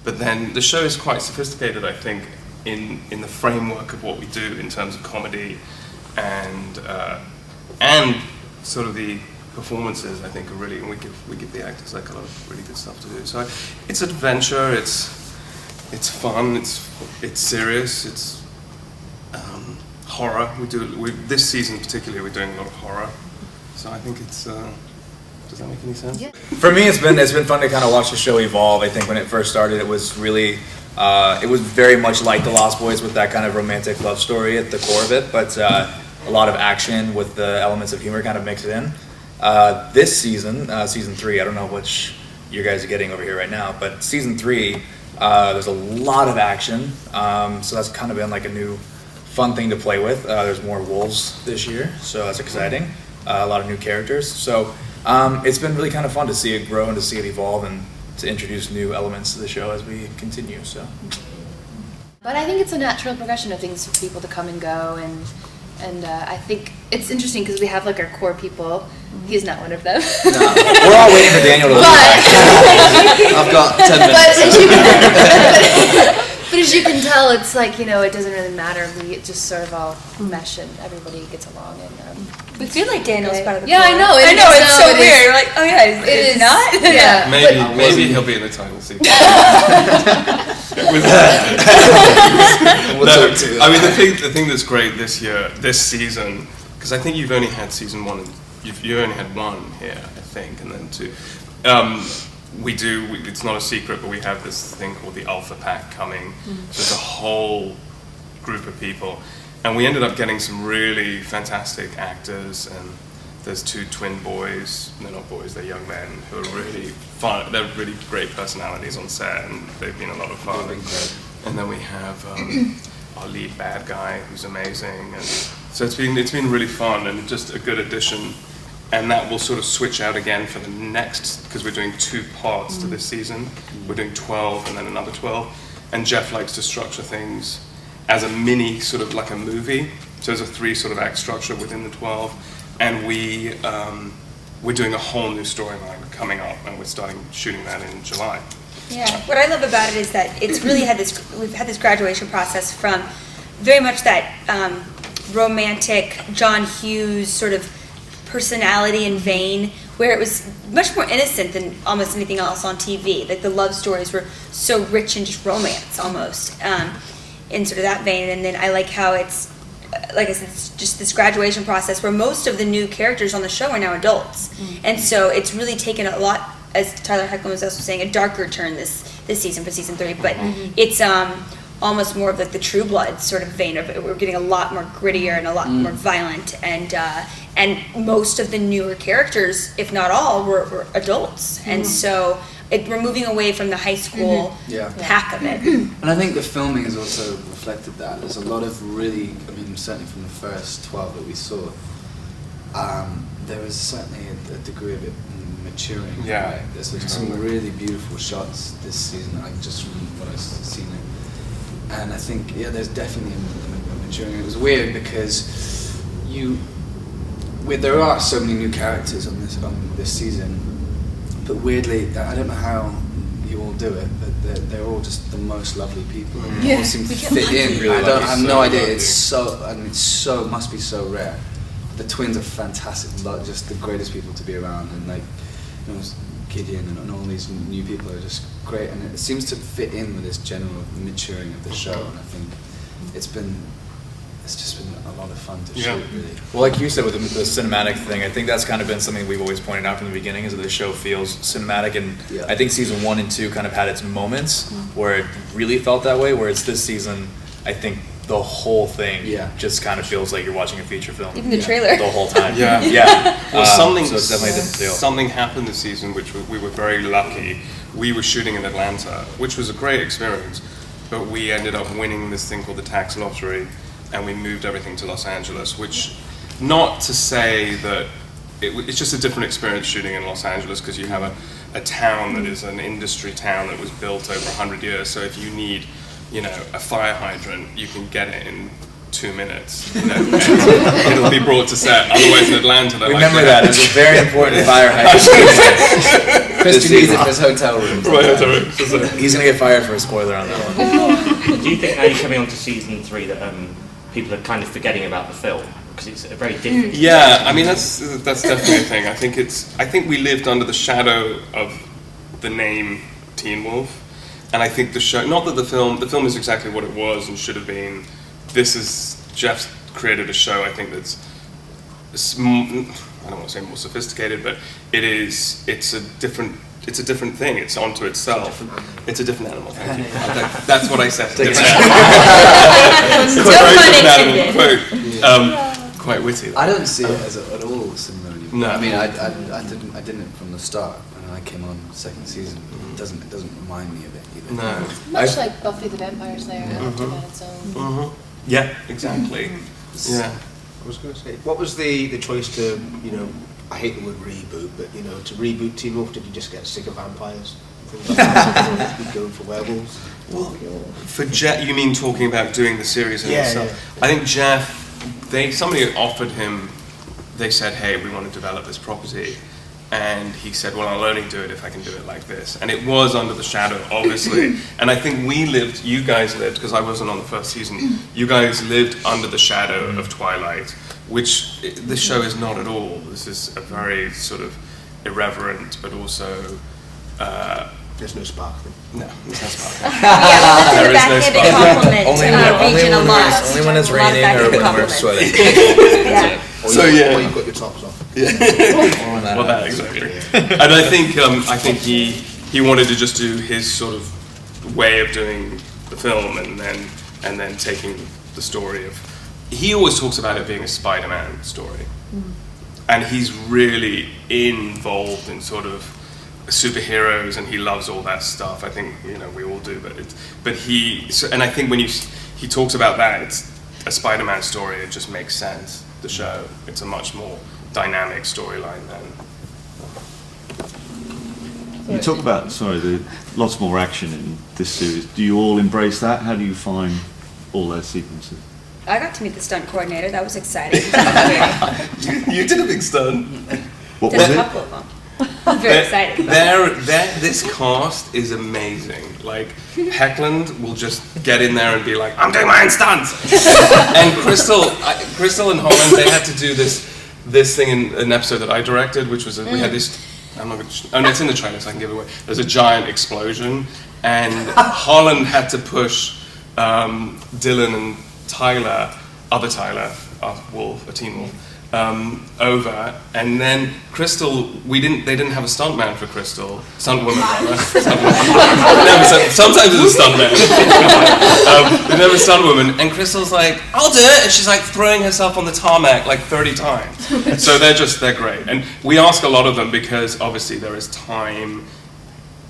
But then the show is quite sophisticated, I think, in the framework of what we do in terms of comedy and sort of the performances. I think are really, and we give the actors like a lot of really good stuff to do. So it's adventure, it's fun, it's serious, it's horror. This season particularly we're doing a lot of horror. So I think it's. Does that make any sense? Yeah. For me, it's been fun to kind of watch the show evolve. I think when it first started, it was really, it was very much like The Lost Boys with that kind of romantic love story at the core of it, but a lot of action with the elements of humor kind of mixed in. This season, season 3, I don't know which you guys are getting over here right now, but season 3, there's a lot of action, so that's kind of been like a new fun thing to play with. There's more wolves this year, so that's exciting. A lot of new characters, so it's been really kind of fun to see it grow and to see it evolve and to introduce new elements to the show as we continue. So, but I think it's a natural progression of things for people to come and go, and I think it's interesting because we have like our core people. He's not one of them. no, we're all waiting for Daniel to leave. I've got 10 minutes. But as you can tell, it's like, it doesn't really matter. We just sort of all mesh and everybody gets along. And we feel like Daniel's part of the Yeah, core. I know. I know, it's so weird. You're like, oh yeah, it is not? Yeah. Maybe he'll be in the title sequence. I mean, the thing that's great this season, because I think you've only had season 1, and you only had 1 here, I think, and then 2. It's not a secret, but we have this thing called the Alpha Pack coming. So it's a whole group of people. And we ended up getting some really fantastic actors, and there's 2 twin boys. They're not boys, they're young men who are really fun. They're really great personalities on set, and they've been a lot of fun. And then we have our lead bad guy, who's amazing. And so it's been really fun and just a good addition. And that will sort of switch out again for the next, because we're doing 2 parts to this season. We're doing 12 and then another 12. And Jeff likes to structure things as a mini, sort of like a movie. So there's a 3 sort of act structure within the 12. And we're doing a whole new storyline coming up, and we're starting shooting that in July. Yeah, what I love about it is that it's really we've had this graduation process from very much that romantic John Hughes sort of personality and vein, where it was much more innocent than almost anything else on TV. Like the love stories were so rich in just romance almost, in sort of that vein. And then I like how it's, like I said, it's just this graduation process where most of the new characters on the show are now adults. And so it's really taken a lot, as Tyler Hoechlin was also saying, a darker turn this season for season 3. But it's almost more of like the True Blood sort of vein of it. We're getting a lot more grittier and a lot more violent, and most of the newer characters, if not all, were adults. And so we're moving away from the high school pack of it. And I think the filming has also reflected that. There's a lot of really, I mean, certainly from the first 12 that we saw, there was certainly a degree of it maturing. Yeah. Right? There's some really beautiful shots this season, like just from what I've seen it. And I think, there's definitely a maturing. It was weird because there are so many new characters on this season, but weirdly, I don't know how you all do it, but they're all just the most lovely people. They all seem to fit in. Really I have no idea. lucky. It must be so rare. The twins are fantastic, just the greatest people to be around, and Gideon and all these new people are just great, and it seems to fit in with this general maturing of the show. And I think it's just been a lot of fun to shoot, really. Well, like you said with the cinematic thing, I think that's kind of been something we've always pointed out from the beginning, is that the show feels cinematic, and I think season 1 and 2 kind of had its moments where it really felt that way, whereas this season, I think the whole thing just kind of feels like you're watching a feature film. Even the trailer. The whole time. Well, so it's definitely a different feel. Something happened this season, which we were very lucky. We were shooting in Atlanta, which was a great experience, but we ended up winning this thing called the tax lottery, and we moved everything to Los Angeles, which, not to say that it's just a different experience shooting in Los Angeles, because you have a town that is an industry town that was built over 100 years. So if you need, a fire hydrant, you can get it in 2 minutes. And then it'll be brought to set. Otherwise, in Atlanta, they're Remember like, that. It's a very important fire hydrant. Christian needs it for his hotel room. Right, hotel room. So- He's going to get fired for a spoiler on that one. Do you think now you're coming on to season 3 that people are kind of forgetting about the film? Because it's a very different... Yeah, I mean, that's definitely a thing. I think we lived under the shadow of the name Teen Wolf. And I think the show, not that the film is exactly what it was and should have been. Jeff's created a show, I think that's, I don't want to say more sophisticated, but it's a different thing. It's onto itself. It's a different animal. Thank you. That's what I said. It's a very different animal. Quote. Quite witty. I don't see it as at all similar anymore. No. I mean, I didn't from the start. When I came on second season, it doesn't remind me of it either. No. Much like Buffy the Vampire Slayer left it on its own. Yeah, exactly. Yeah. I was going to say, what was the choice to, I hate the word reboot, but to reboot Teen Wolf? Did you just get sick of vampires? Things like that? You'd go for werewolves? Well, for Jeff, you mean talking about doing the series in itself? Yeah. I think Jeff, somebody offered him, they said, hey, we want to develop this property. And he said, well, I'll only do it if I can do it like this. And it was under the shadow, obviously. And I think you guys lived, because I wasn't on the first season, you guys lived under the shadow of Twilight, which this show is not at all. This is a very sort of irreverent, but also... There's no sparkling. no, there's no sparkling. Yeah, There that's is a no backhanded sparkling. compliment Only to when, our region a lot. only when it's A lot of raining or backhanded when we're compliments. sweating. Yeah. So, Or you've got your tops off. Well, that exactly. And I think he wanted to just do his sort of way of doing the film, and then taking the story of. He always talks about it being a Spider-Man story, and he's really involved in sort of superheroes, and he loves all that stuff. I think we all do, and I think when he talks about that, it's a Spider-Man story. It just makes sense. The show, it's a much more dynamic storyline than. You talk about, lots more action in this series. Do you all embrace that? How do you find all those sequences? I got to meet the stunt coordinator. That was exciting. You did a big stunt. What Did was a it? couple of them. I'm very excited. This cast is amazing. Like, Heckland will just get in there and be like, I'm doing my own stunts. And Crystal and Holland, they had to do this thing in an episode that I directed, which was we had this. I'm not going to. It's in the trailer, so I can give it away. There's a giant explosion, and Holland had to push Dylan and Tyler, other Tyler, a Teen Wolf, over, and then Crystal, they didn't have a stuntman for Crystal, stuntwoman rather. Sometimes it's a stuntman. They didn't have a stuntwoman, and Crystal's like, I'll do it, and she's like throwing herself on the tarmac like 30 times. So they're great, and we ask a lot of them because obviously there is time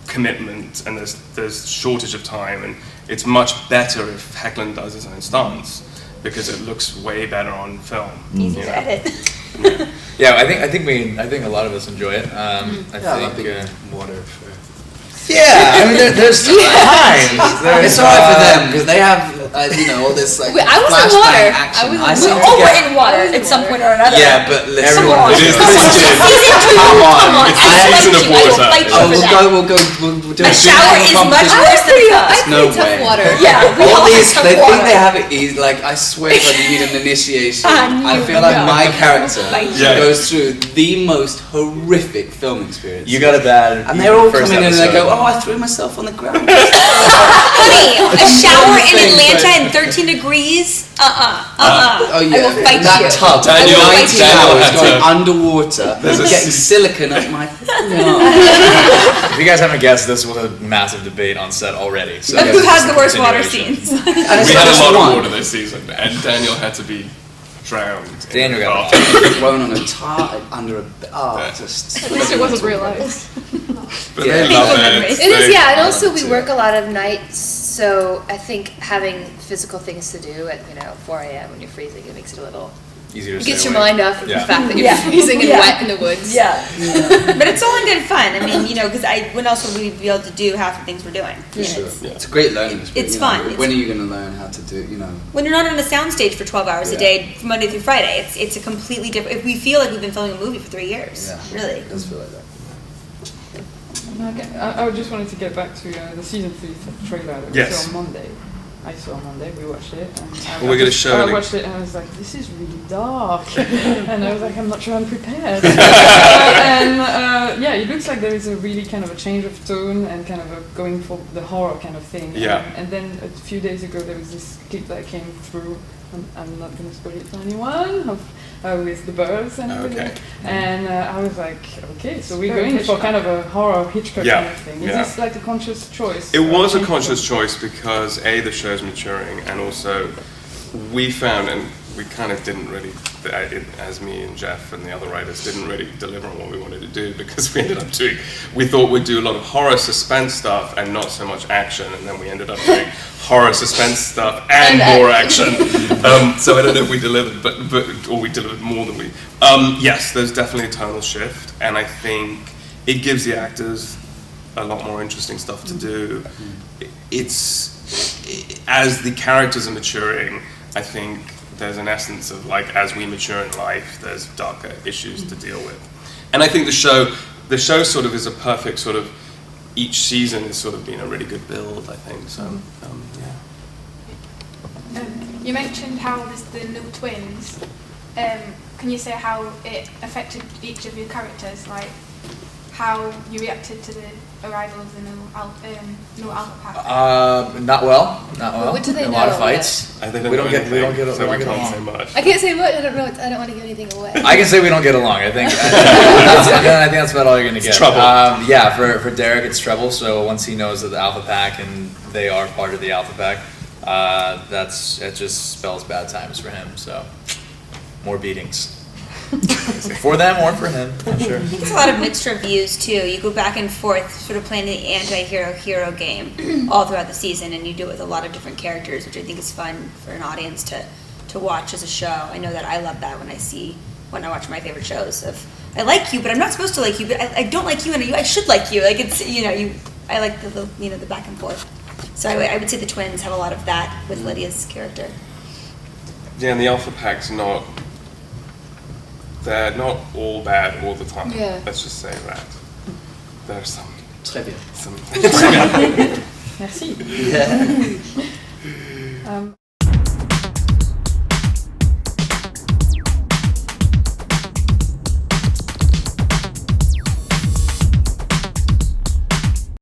commitment and there's shortage of time, and it's much better if Heckland does his own stunts, because it looks way better on film. Easy to edit. Yeah, I think a lot of us enjoy it. I think. Water. Yeah, I mean, there's times. It's alright for them because they have all this like I was in flashbang water. action. I was seem in to Oh, get- we're in water at some point or another. Yeah, but Everyone everyone. It is Come on, Christian. season 2. Come on. It's I the will season fight of you. I will water. fight you Oh, for that. we'll do A shower is much worse than a tub. No tough way. water. Yeah, we all All these, have they tough think water. they have it easy. Like, I swear, like you need an initiation. I you feel like know. my character Fight you. Yeah. goes through the most horrific film experience. You got a bad. And they're all first coming in and they go, episode. "Oh, I threw myself on the ground." Honey, a shower in Same Atlanta thing. in 13 degrees? Oh yeah, I will fight that you. tub, Daniel- 90 Daniel hours had going to- underwater, getting silicon up my. If you guys haven't guessed, this was a massive debate on set already. So Who has the worst water continuation. scenes? And We it's had not a just lot one. of water this season, and Daniel had to be drowned. Daniel got Thrown on a tar under a. Just. At least it wasn't realized. But Yeah. they love Memories. it. It is, yeah, and I also love it we too. work a lot of nights, so I think having physical things to do at 4 a.m. when you're freezing, it makes it a little easier to It stay gets your awake. mind off of Yeah. the fact that you're Yeah. freezing and Yeah. wet in the woods. Yeah. But it's all in good fun. I mean, you know, because when else would we be able to do half the things we're doing? For You know, sure. it's- It's a great learning experience. It's you know. fun. When are you going to learn how to do, you know? When you're not on a soundstage for 12 hours a Yeah. day, from Monday through Friday, it's a completely different. If we feel like we've been filming a movie for 3 years, Yeah. really. It does feel like that. Okay, I just wanted to get back to the season 3 trailer that we Yes. saw on Monday. I saw on Monday, we watched it. And Well, we're gonna show I it. watched it and I was like, this is really dark. And I was like, I'm not sure I'm prepared. Yeah, it looks like there is a really kind of a change of tone and kind of a going for the horror kind of thing. Yeah. And then a few days ago there was this clip that came through. I'm not going to spoil it for anyone. With the birds and everything. Okay. And I was like, okay, so we're Very going for Hitchcock. kind of a horror Hitchcock Yeah, kind of thing. Is yeah. this like a conscious choice? It was a change conscious from- choice because A, the show's maturing, and also we found, and we kind of didn't really, as me and Jeff and the other writers didn't really deliver on what we wanted to do because we ended up doing, we thought we'd do a lot of horror suspense stuff and not so much action, and then we ended up doing horror suspense stuff and more action. So I don't know if we delivered, or we delivered more than we. Yes, there's definitely a tonal shift, and I think it gives the actors a lot more interesting stuff to do. As the characters are maturing, I think there's an essence of like, as we mature in life, there's darker issues to deal with. And I think the show sort of is a perfect sort of, each season has sort of been a really good build, I think, so, yeah. You mentioned how there's the new twins. Can you say how it affected each of your characters, like how you reacted to the arrival of the new alpha pack? Not well. What do they a lot of know fights. I think We don't get so we can't along. say much. I can't say much. I don't know. I don't want to give anything away. I can say we don't get along. I think that's about all you're gonna get. Trouble. Yeah, for Derek, it's trouble. So once he knows that the Alpha Pack and they are part of the Alpha Pack, it just spells bad times for him. So more beatings for them or for him. I'm sure. I think it's a lot of mixed reviews too. You go back and forth, sort of playing the anti-hero game all throughout the season, and you do it with a lot of different characters, which I think is fun for an audience to watch as a show. I know that I love that when I watch my favorite shows. I like you, but I'm not supposed to like you. But I don't like you, and I should like you. Like it's I like the back and forth. So I would say the twins have a lot of that with Lydia's character. Yeah, and the Alpha Pack's they're not all bad all the time. Yeah. Let's just say that. There's some. Très bien. Some Merci.